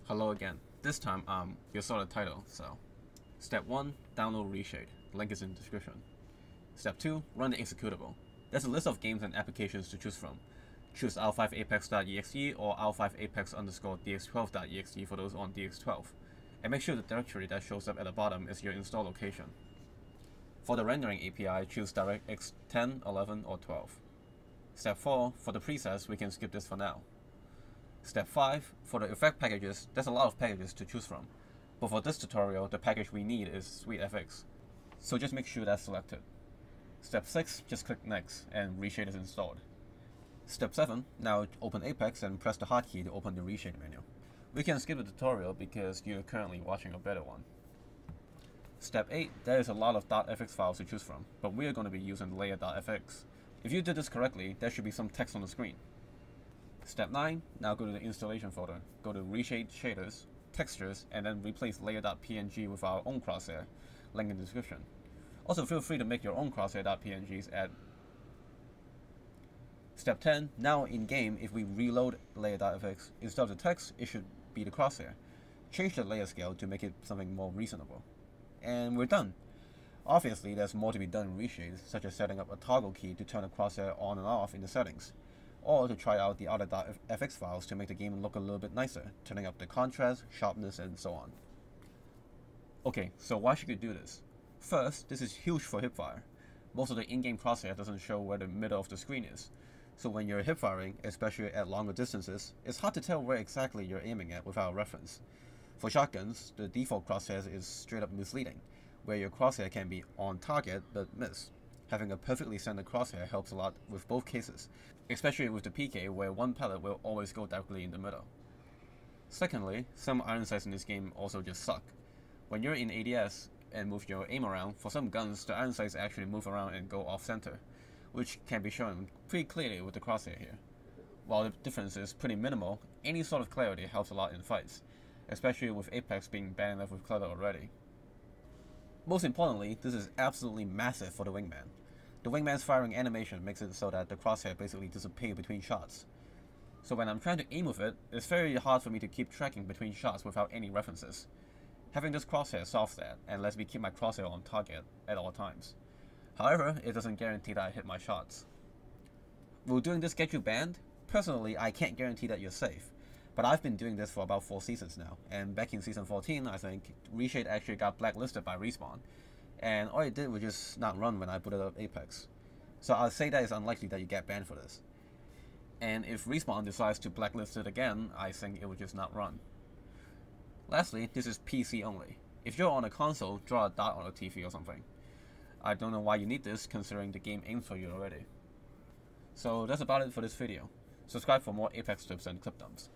Hello again. This time, you saw the title, so. Step 1, download Reshade. Link is in the description. Step 2, run the executable. There's a list of games and applications to choose from. Choose r5apex.exe or r5apex_dx12.exe for those on dx12. And make sure the directory that shows up at the bottom is your install location. For the rendering API, choose DirectX 10, 11, or 12. Step 4, for the presets, we can skip this for now. Step 5, for the effect packages, there's a lot of packages to choose from. But for this tutorial, the package we need is SweetFX. So just make sure that's selected. Step 6, just click Next, and Reshade is installed. Step 7, now open Apex and press the hotkey to open the Reshade menu. We can skip the tutorial because you're currently watching a better one. Step 8, there is a lot of .fx files to choose from, but we are going to be using layer.fx. If you did this correctly, there should be some text on the screen. Step 9, now go to the installation folder, go to Reshade Shaders, Textures, and then replace layer.png with our own crosshair, link in the description. Also feel free to make your own crosshair.pngs at Step 10, now in game, if we reload layer.fx, instead of the text, it should be the crosshair. Change the layer scale to make it something more reasonable. And we're done. Obviously, there's more to be done in Reshade, such as setting up a toggle key to turn the crosshair on and off in the settings, or to try out the other .fx files to make the game look a little bit nicer, turning up the contrast, sharpness, and so on. Okay, so why should you do this? First, this is huge for hipfire. Most of the in-game crosshair doesn't show where the middle of the screen is, so when you're hipfiring, especially at longer distances, it's hard to tell where exactly you're aiming at without a reference. For shotguns, the default crosshair is straight up misleading, where your crosshair can be on target but miss. Having a perfectly centered crosshair helps a lot with both cases, especially with the PK where one pellet will always go directly in the middle. Secondly, some iron sights in this game also just suck. When you're in ADS and move your aim around, for some guns the iron sights actually move around and go off center, which can be shown pretty clearly with the crosshair here. While the difference is pretty minimal, any sort of clarity helps a lot in fights, especially with Apex being bad enough with clutter already. Most importantly, this is absolutely massive for the wingman. The wingman's firing animation makes it so that the crosshair basically disappears between shots. So when I'm trying to aim with it, it's very hard for me to keep tracking between shots without any references. Having this crosshair solves that, and lets me keep my crosshair on target at all times. However, it doesn't guarantee that I hit my shots. Will doing this get you banned? Personally, I can't guarantee that you're safe. But I've been doing this for about 4 seasons now, and back in season 14, I think, Reshade actually got blacklisted by Respawn, and all it did was just not run when I booted up Apex. So I'll say that it's unlikely that you get banned for this. And if Respawn decides to blacklist it again, I think it would just not run. Lastly, this is PC only. If you're on a console, draw a dot on a TV or something. I don't know why you need this, considering the game aims for you already. So that's about it for this video. Subscribe for more Apex tips and clip dumps.